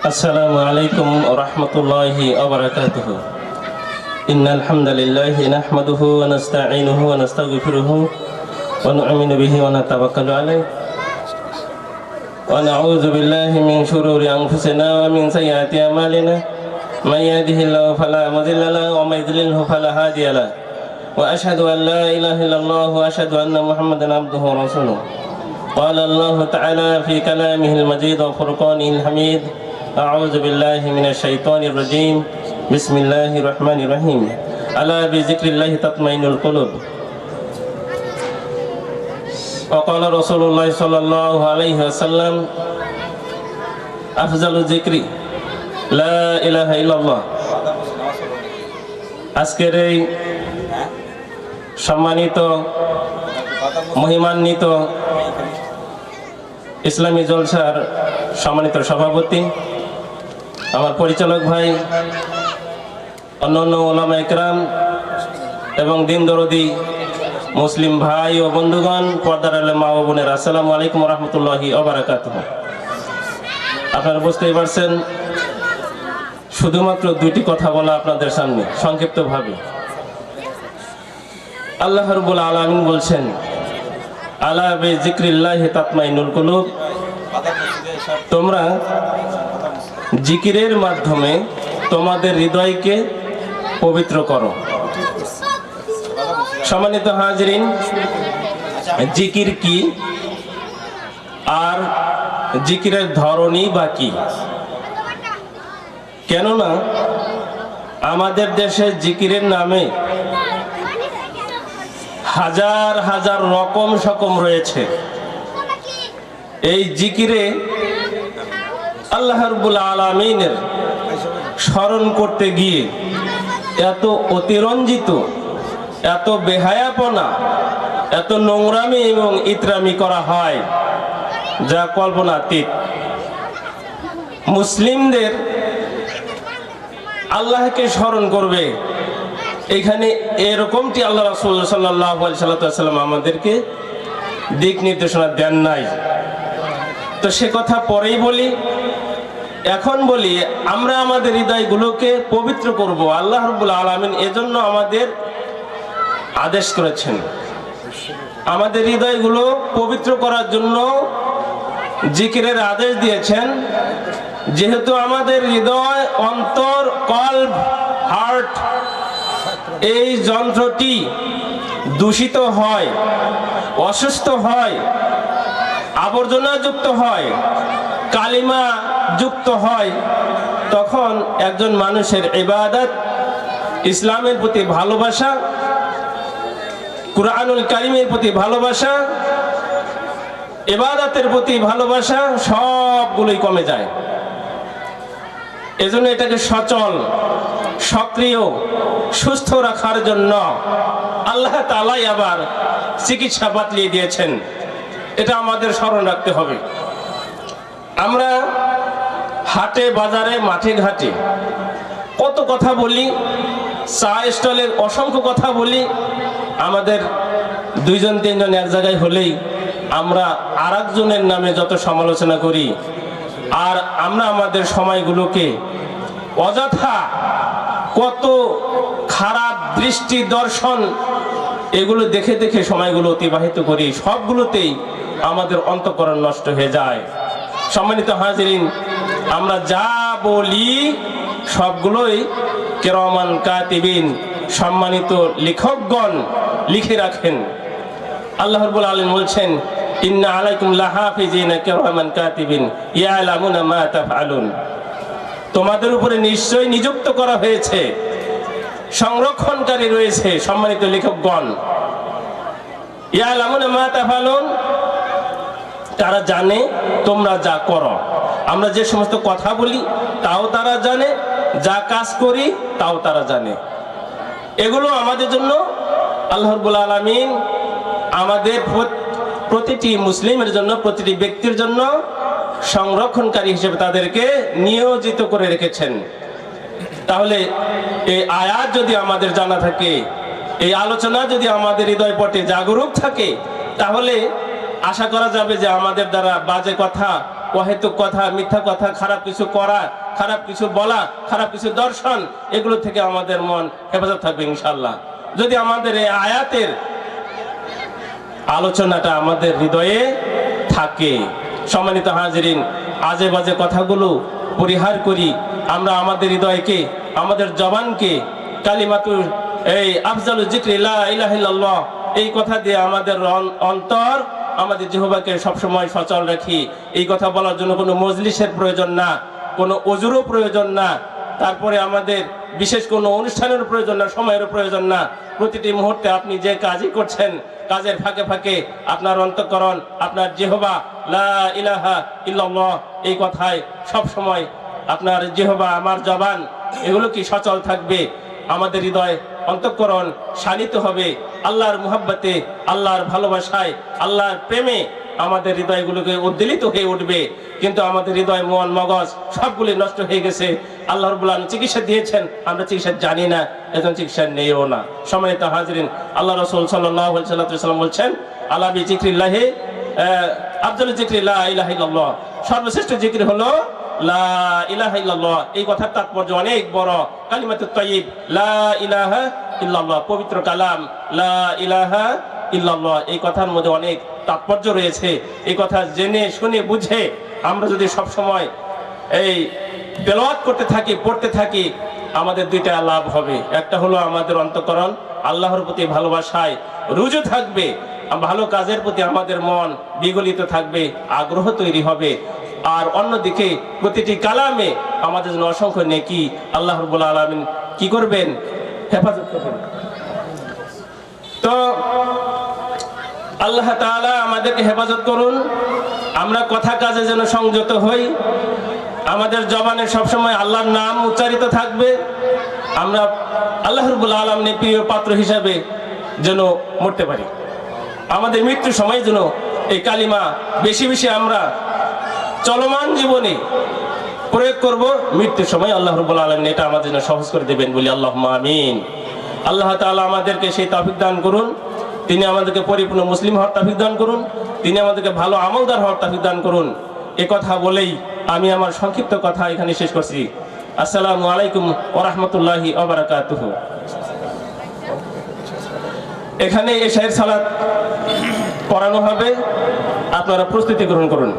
السلام عليكم ورحمة الله وبركاته. إن الحمد لله نحمده ونستعينه ونستغفره ونؤمن به ونتوكل عليه ونعوذ بالله من شرور أنفسنا ومن سيئات أعمالنا. من يهده الله فلا مضل له ومن يضلله فلا هادي له. وأشهد أن لا إله إلا الله وأشهد أن محمدا عبده ورسوله. قال الله تعالى في كلامه المجيد وفرقانه الحميد: أعوذ بالله من الشيطان الرجيم. بسم الله الرحمن الرحيم. ألا بذكر الله تطمئن القلوب. وقال رسول الله صلى الله عليه وسلم: أفضل الذكر لا إله إلا الله. আজকের এই সম্মানিত মহিমান্বিত ইসলামী জলসার সম্মানিত সভাপতি, আমার পরিচালক ভাই, অন্যান্য ওলামা ইকরাম এবং দিন দরদি মুসলিম ভাই ও বন্ধুগণ, পর্দার আলে মা ও বোনের, আসসালামু আলাইকুম রহমতুল্লাহি ওয়া বারাকাতুহু। আপনারা বুঝতেই পারছেন, শুধুমাত্র দুইটি কথা বলা আপনাদের সামনে সংক্ষিপ্তভাবে। আল্লাহ রাব্বুল আলামিন বলছেন, আলা বিযিকরিল্লাহি তাতমাইনুল কুলুব, তোমরা জিকিরের মাধ্যমে তোমাদের হৃদয়কে পবিত্র করো। সম্মানিত হাজিরিন, জিকির কি আর জিকিরের ধরনই বা কি? কেননা আমাদের দেশে জিকিরের নামে হাজার হাজার রকম সকম রয়েছে। এই জিকিরে আল্লাহ রাব্বুল আলামিনের স্মরণ করতে গিয়ে এত অতিরঞ্জিত, এত বেহায়াপনা, এত নোংরামি এবং ইতরামি করা হয় যা কল্পনাতীত। মুসলিমদের আল্লাহকে স্মরণ করবে, এখানে এরকমটি আল্লাহ রাসূল সাল্লাল্লাহু আলাইহি ওয়াসাল্লাম আমাদেরকে দিক নির্দেশনা দেন নাই। তো সে কথা পরেই বলি। এখন বলি, আমরা আমাদের হৃদয়গুলোকে পবিত্র করব। আল্লাহ রাব্বুল আলামিন এজন্য আমাদের আদেশ করেছেন, আমাদের হৃদয়গুলো পবিত্র করার জন্য জিকিরের আদেশ দিয়েছেন। যেহেতু আমাদের হৃদয়, অন্তর, কলব, হার্ট, এই যন্ত্রটি দূষিত হয়, অসুস্থ হয়, আবর্জনা যুক্ত হয়, কালিমা যুক্ত হয়, তখন একজন মানুষের ইবাদত, ইসলামের প্রতি ভালোবাসা, কুরআনুল কারীমের প্রতি ভালোবাসা, ইবাদতের প্রতি ভালোবাসা সবগুলোই কমে যায়। এজন্য এটাকে সচল, সক্রিয়, সুস্থ রাখার জন্য আল্লাহ তাআলাই আবার চিকিৎসা বাতলিয়ে দিয়েছেন। এটা আমাদের স্মরণ রাখতে হবে। আমরা হাটে বাজারে, মাঠে ঘাটে কত কথা বলি, চা স্টলের অসংখ্য কথা বলি। আমাদের দুইজন তিনজন এক জায়গায় হলেই আমরা আর একজনের নামে যত সমালোচনা করি, আর আমরা আমাদের সময়গুলোকে অযথা কত খারাপ দৃষ্টি দর্শন এগুলো দেখে দেখে সময়গুলো অতিবাহিত করি, সবগুলোতেই আমাদের অন্তঃকরণ নষ্ট হয়ে যায়। সম্মানিত হাজিরিন, আমরা যা বলি সবগুলোই কিরামান কাতিবিন, সম্মানিত লেখকগণ লিখে রাখেন। আল্লাহ রাব্বুল আলামিন বলছেন, ইন্না আলাইকুম লাহাফিজিনা কিরামান কাতিবিন ইয়ালামুনা মা তাফআলুন, তোমাদের উপরে নিশ্চয়ই নিযুক্ত করা হয়েছে সংরক্ষণকারী রয়েছে সম্মানিত লেখকগণ। ইয়ালামুনা মা তাফআলুন, তারা জানে তোমরা যা করো। আমরা যে সমস্ত কথা বলি তাও তারা জানে, যা কাজ করি তাও তারা জানে। এগুলো আমাদের জন্য আল্লাহ রাব্বুল আলামিন আমাদের প্রতিটি মুসলিমের জন্য, প্রতিটি ব্যক্তির জন্য সংরক্ষণকারী হিসেবে তাদেরকে নিয়োজিত করে রেখেছেন। তাহলে এই আয়াত যদি আমাদের জানা থাকে, এই আলোচনা যদি আমাদের হৃদয় পটে জাগরুক থাকে, তাহলে আশা করা যাবে যে আমাদের দ্বারা বাজে কথা অহেতুক কথা, মিথ্যা কথা, খারাপ কিছু করা, খারাপ কিছু বলা, খারাপ কিছু দর্শন, এগুলো থেকে আমাদের মন হেফাজত থাকবে ইনশাআল্লাহ। যদি আমাদের এই আয়াতের আলোচনাটা আমাদের হৃদয়ে থাকে। সম্মানিত হাজিরিন, আজে বাজে কথাগুলো পরিহার করি। আমরা আমাদের হৃদয়কে, আমাদের জবানকে কালিমাতুল এই আফজালুল যিকরি লা ইলাহা ইল্লাল্লাহ এই কথা দিয়ে আমাদের অন্তর, আমাদের জিহ্বাকে সবসময় সচল রাখি। এই কথা বলার জন্য কোনো মজলিসের প্রয়োজন না, কোনো ওজুরও প্রয়োজন না, তারপরে আমাদের বিশেষ কোনো অনুষ্ঠানের প্রয়োজন না, সময়েরও প্রয়োজন না। প্রতিটি মুহূর্তে আপনি যে কাজই করছেন, কাজের ফাঁকে ফাঁকে আপনার অন্তঃকরণ, আপনার জিহ্বা লা ইলাহা ইল্লাল্লাহ এই কথায় সব সময় আপনার জিহ্বা, আমার জবান এগুলো কি সচল থাকবে। আমাদের হৃদয়, অন্তঃকরণ শানিত হবে আল্লাহর মুহাব্বতে, আল্লাহর ভালোবাসায়, আল্লাহর প্রেমে আমাদের হৃদয়গুলোকে উদ্বেলিত হয়ে উঠবে। কিন্তু আমাদের হৃদয়, মন, মগজ সবগুলি নষ্ট হয়ে গেছে। আল্লাহ রাব্বুল আলামিন চিকিৎসা দিয়েছেন, আমরা চিকিৎসা জানি না, এখন চিকিৎসা নেইও না। সম্মানিত হাজিরিন, আল্লাহ রাসূল সাল্লাল্লাহু আলাইহি ওয়াসাল্লাম বলছেন, আলা বি যিকরিল্লাহি আফজালুল যিকরি লা ইলাহা ইল্লাল্লাহ, সর্বশ্রেষ্ঠ জিকির হলো লা ইলাহা ইল্লাল্লাহ। এই কথার তাৎপর্য অনেক বড়। কালিমাতুত তাইয়্যিব লা ইলাহা ইল্লাল্লাহ, পবিত্র কালাম লা ইলাহা ইল্লাল্লাহ, এই কথার মধ্যে অনেক তাৎপর্য রয়েছে। এই কথা জেনে শুনে বুঝে আমরা যদি সব সময় এই তেলাওয়াত করতে থাকি, পড়তে থাকি, আমাদের দুইটা লাভ হবে। একটা হলো আমাদের অন্তঃকরণ আল্লাহর প্রতি ভালোবাসায় রুজু থাকবে, ভালো কাজের প্রতি আমাদের মন বিগলিত থাকবে, আগ্রহ তৈরি হবে। আর অন্যদিকে প্রতিটি কালামে আমাদের জন্য অসংখ্য নেকি আল্লাহ রাব্বুল আলামিন কি করবেন, হেফাজত করবেন। তো আল্লাহ তাআলা আমাদেরকে হেফাজত করুন। আমরা কথা কাজে যেন সংযত হই, আমাদের জবানে সবসময় আল্লাহর নাম উচ্চারিত থাকবে। আমরা আল্লাহ রাব্বুল আলামিনের প্রিয় পাত্র হিসাবে যেন মরতে পারি। আমাদের মৃত্যুর সময় যেন এই কালিমা বেশি বেশি আমরা চলমান জীবনে প্রয়োগ করব। মৃত্যুর সময় আল্লাহ রাব্বুল আলামিন এটা আমাদের জন্য সহজ করে দেবেন বলি আল্লাহুম্মা আমিন। আল্লাহ তাআলা আমাদেরকে সেই তৌফিক দান করুন। তিনি আমাদেরকে পরিপূর্ণ মুসলিম হওয়ার তৌফিক দান করুন। তিনি আমাদেরকে ভালো আমলদার হওয়ার তৌফিক দান করুন। এ কথা বলেই আমি আমার সংক্ষিপ্ত কথা এখানে শেষ করছি। আসসালামু আলাইকুম ওয়া রাহমাতুল্লাহি ওয়া বারাকাতুহু। এখানে এশায়ের সালাত পড়ানো হবে, আপনারা প্রস্তুতি গ্রহণ করুন।